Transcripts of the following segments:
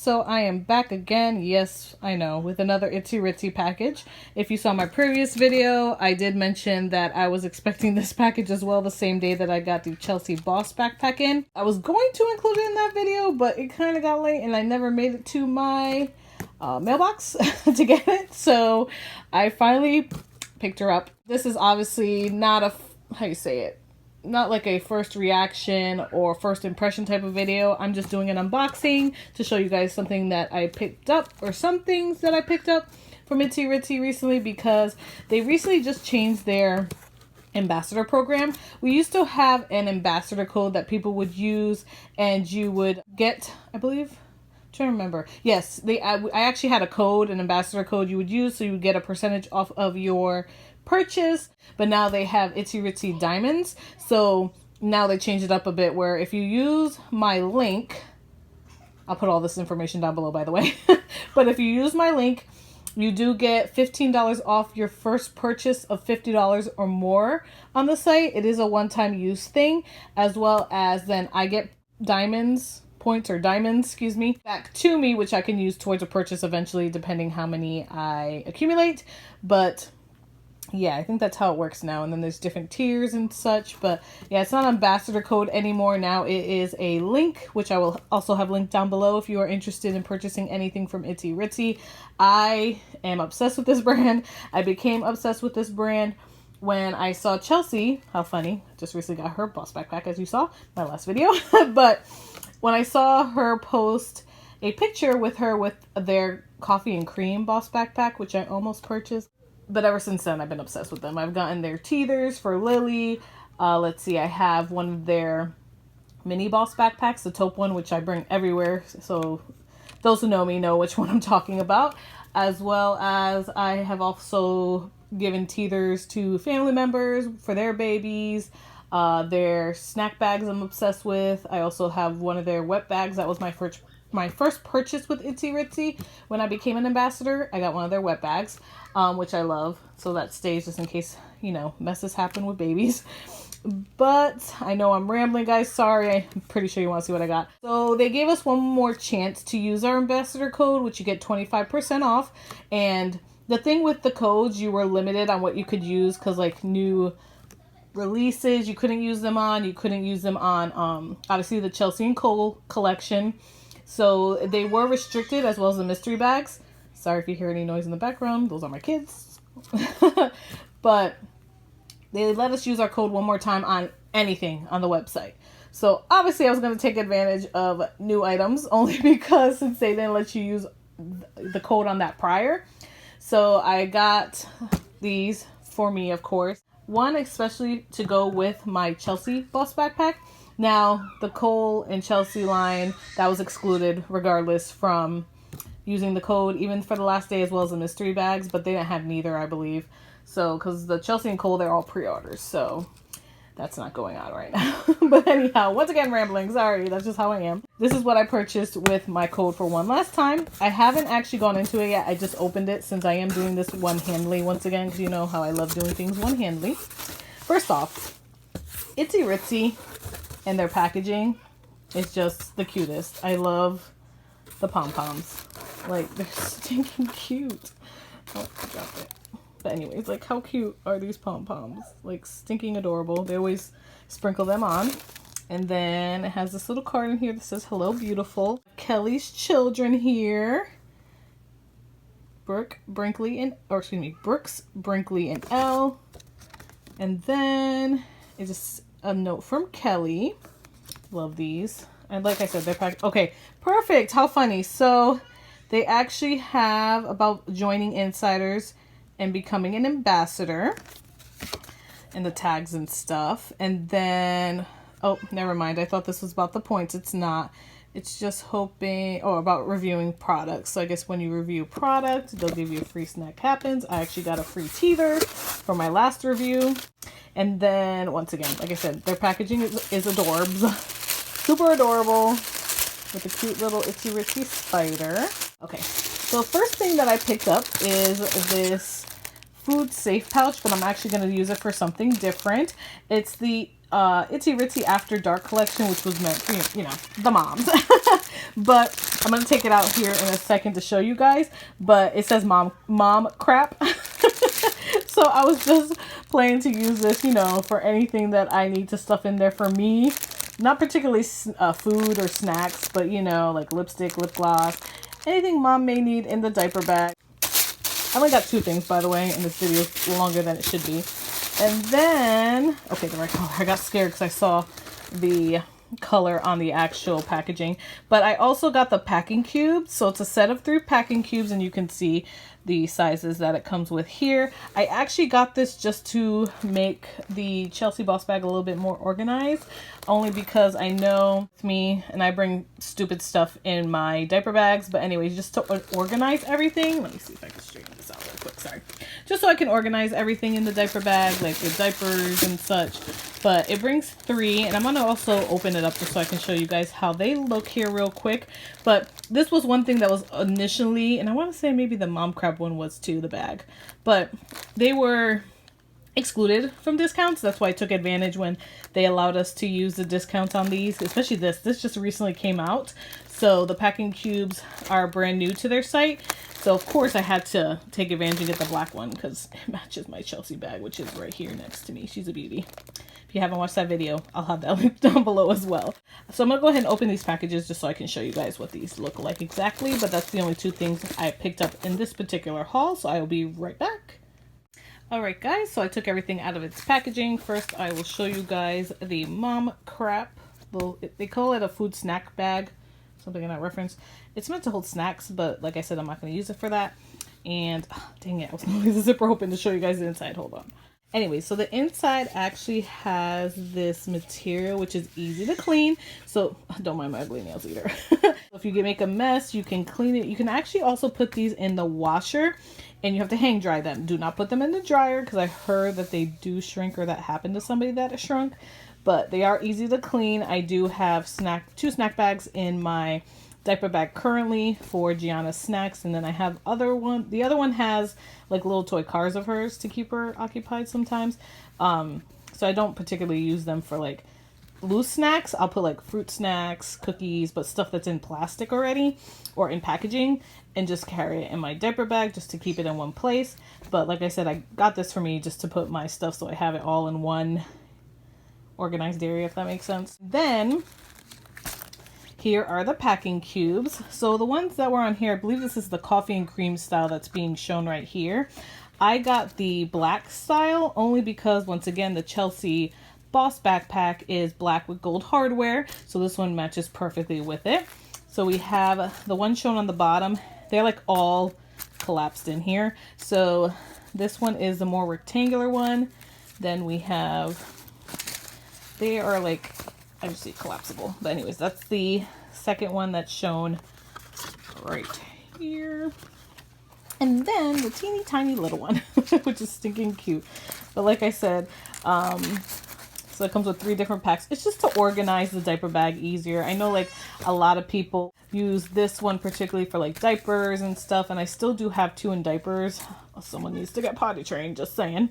So I am back again, yes, I know, with another Itzy Ritzy package. If you saw my previous video, I did mention that I was expecting this package as well the same day that I got the Chelsea Boss backpack in. I was going to include it in that video, but it kind of got late and I never made it to my mailbox to get it. So I finally picked her up. This is obviously not a, how you say it? Not like a first reaction or first impression type of video. I'm just doing an unboxing to show you guys something that I picked up, or some things that I picked up from Itzy Ritzy recently, because they recently just changed their ambassador program. We used to have an ambassador code that people would use and you would get, I believe, I'm trying to remember. Yes, I actually had a code, an ambassador code you would use, so you would get a percentage off of your purchase. But now they have Itzy Ritzy Diamonds, so now they changed it up a bit, where if you use my link, I'll put all this information down below, by the way, but if you use my link, you do get $15 off your first purchase of $50 or more on the site. It is a one-time use thing, as well as then I get points, excuse me, back to me, which I can use towards a purchase eventually, depending how many I accumulate. But yeah, I think that's how it works now. And then there's different tiers and such. But yeah, it's not ambassador code anymore. Now it is a link, which I will also have linked down below if you are interested in purchasing anything from Itzy Ritzy. I am obsessed with this brand. I became obsessed with this brand when I saw Chelsea. How funny. Just recently got her Boss backpack, as you saw my last video. But when I saw her post a picture with her with their coffee and cream Boss backpack, which I almost purchased. But ever since then, I've been obsessed with them. I've gotten their teethers for Lily. Let's see, I have one of their mini Boss backpacks, the taupe one, which I bring everywhere. So those who know me know which one I'm talking about. As well as I have also given teethers to family members for their babies. Their snack bags I'm obsessed with. I also have one of their wet bags. That was my first purchase with Itzy Ritzy. When I became an ambassador, I got one of their wet bags, which I love. So that stays just in case, you know, messes happen with babies. But I know I'm rambling, guys. Sorry. I'm pretty sure you want to see what I got. So they gave us one more chance to use our ambassador code, which you get 25% off. And the thing with the codes, you were limited on what you could use, because like new releases you couldn't use them on. You couldn't use them on obviously the Chelsea and Cole collection. So they were restricted, as well as the mystery bags. Sorry if you hear any noise in the background. Those are my kids. But they let us use our code one more time on anything on the website. So obviously I was going to take advantage of new items, only because since they didn't let you use the code on that prior. So I got these for me, of course. One especially to go with my Chelsea Boss backpack. Now, the Cole and Chelsea line, that was excluded regardless from using the code, even for the last day, as well as the mystery bags, but they didn't have neither, I believe. So, because the Chelsea and Cole, they're all pre-orders, so that's not going on right now. But anyhow, once again, rambling, sorry, that's just how I am. This is what I purchased with my code for one last time. I haven't actually gone into it yet. I just opened it since I am doing this one-handedly once again, because you know how I love doing things one-handedly. First off, Itzy Ritzy and their packaging is just the cutest. I love the pom-poms. Like, they're stinking cute. Oh, I dropped it. But anyways, like, how cute are these pom-poms? Like, stinking adorable. They always sprinkle them on. And then it has this little card in here that says, "Hello, beautiful." Kelly's children here. Brooks, Brinkley, and Elle. And then it's just a note from Kelly. Love these. And like I said, they're packed. Okay, perfect. How funny. So they actually have about joining insiders and becoming an ambassador and the tags and stuff. And then, oh, never mind. I thought this was about the points. It's not. It's just hoping, about reviewing products. So I guess when you review product, they'll give you a free snack happens. I actually got a free teether for my last review. And then, once again, like I said, their packaging is adorbs. Super adorable with a cute little Itzy Ritzy spider. Okay, so first thing that I picked up is this food safe pouch, but I'm actually going to use it for something different. It's the Itzy Ritzy After Dark collection, which was meant for, you know, the moms. But I'm gonna take it out here in a second to show you guys, but it says mom crap. So I was just planning to use this, you know, for anything that I need to stuff in there for me. Not particularly food or snacks, but you know, like lipstick, lip gloss, anything mom may need in the diaper bag. I only got 2 things, by the way, and this video is longer than it should be. And then, okay, the right color. I got scared because I saw the color on the actual packaging. But I also got the packing cubes. So it's a set of 3 packing cubes, and you can see the sizes that it comes with here. I actually got this just to make the Chelsea Boss bag a little bit more organized, only because I know it's me and I bring stupid stuff in my diaper bags. But anyways, just to organize everything, let me see if I can straighten this out real quick, sorry. Just so I can organize everything in the diaper bag, like the diapers and such. But it brings 3, and I'm gonna also open it up just so I can show you guys how they look here real quick. But this was one thing that was initially, and I want to say maybe the Mom Crab one was too, the bag, but they were excluded from discounts. That's why I took advantage when they allowed us to use the discounts on these, especially this just recently came out. So the packing cubes are brand new to their site. So of course I had to take advantage and get the black one because it matches my Chelsea bag, which is right here next to me. She's a beauty. If you haven't watched that video, I'll have that link down below as well. So I'm gonna go ahead and open these packages just so I can show you guys what these look like exactly. But that's the only 2 things I picked up in this particular haul. So I will be right back. Alright guys, so I took everything out of its packaging. First I will show you guys the Mom Crap. Well, they call it a food snack bag, something in that reference. It's meant to hold snacks, but like I said, I'm not going to use it for that. And dang it, I was going to leave the zipper open to show you guys the inside. Hold on. Anyway, so the inside actually has this material which is easy to clean. So don't mind my ugly nails either. If you make a mess, you can clean it. You can actually also put these in the washer, and you have to hang dry them. Do not put them in the dryer because I heard that they do shrink, or that happened to somebody that shrunk. But they are easy to clean. I do have 2 snack bags in my diaper bag currently for Gianna's snacks, and then I have the other one has like little toy cars of hers to keep her occupied sometimes. So I don't particularly use them for like loose snacks. I'll put like fruit snacks, cookies, but stuff that's in plastic already or in packaging, and just carry it in my diaper bag just to keep it in one place. But like I said, I got this for me just to put my stuff so I have it all in one organized area, if that makes sense. Then here are the packing cubes. So the ones that were on here, I believe this is the coffee and cream style that's being shown right here. I got the black style only because, once again, the Chelsea Boss backpack is black with gold hardware. So this one matches perfectly with it. So we have the one shown on the bottom. They're like all collapsed in here. So this one is the more rectangular one. Then we have, they are like, I just see collapsible. But anyways, that's the second one that's shown right here. And then the teeny tiny little one, which is stinking cute. But like I said, so it comes with 3 different packs. It's just to organize the diaper bag easier. I know like a lot of people use this one particularly for like diapers and stuff. And I still do have 2 in diapers. Someone needs to get potty trained, just saying.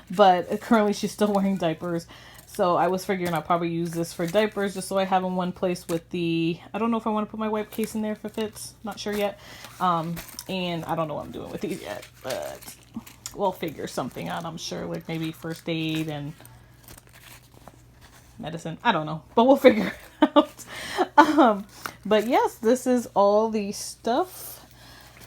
But currently she's still wearing diapers. So I was figuring I'll probably use this for diapers just so I have in one place with the, I don't know if I want to put my wipe case in there if it fits. Not sure yet. And I don't know what I'm doing with these yet, but we'll figure something out, I'm sure. Like maybe first aid and medicine. I don't know, but we'll figure it out. But yes, this is all the stuff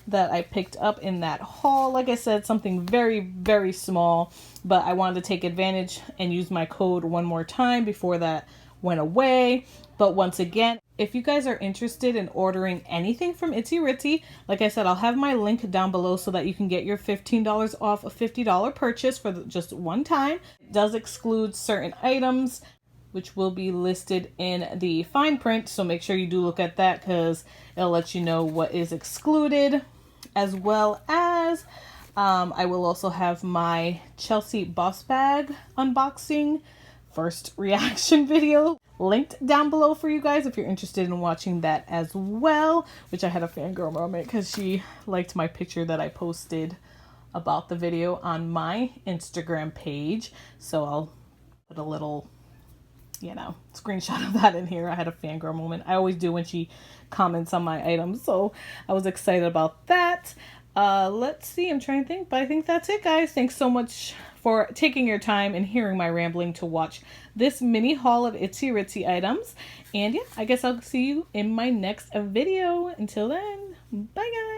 that I picked up in that haul. Like I said, something very, very small, but I wanted to take advantage and use my code one more time before that went away. But once again, if you guys are interested in ordering anything from Itzy Ritzy, like I said, I'll have my link down below so that you can get your $15 off a $50 purchase for just one time. It does exclude certain items, which will be listed in the fine print. So make sure you do look at that because it'll let you know what is excluded, as well as I will also have my Chelsea Boss bag unboxing first reaction video linked down below for you guys if you're interested in watching that as well, which I had a fangirl moment because she liked my picture that I posted about the video on my Instagram page. So I'll put a little you know, screenshot of that in here. I had a fangirl moment. I always do when she comments on my items. So I was excited about that. Let's see. I'm trying to think, but I think that's it, guys. Thanks so much for taking your time and hearing my rambling to watch this mini haul of Itzy Ritzy items. And yeah, I guess I'll see you in my next video. Until then, bye guys.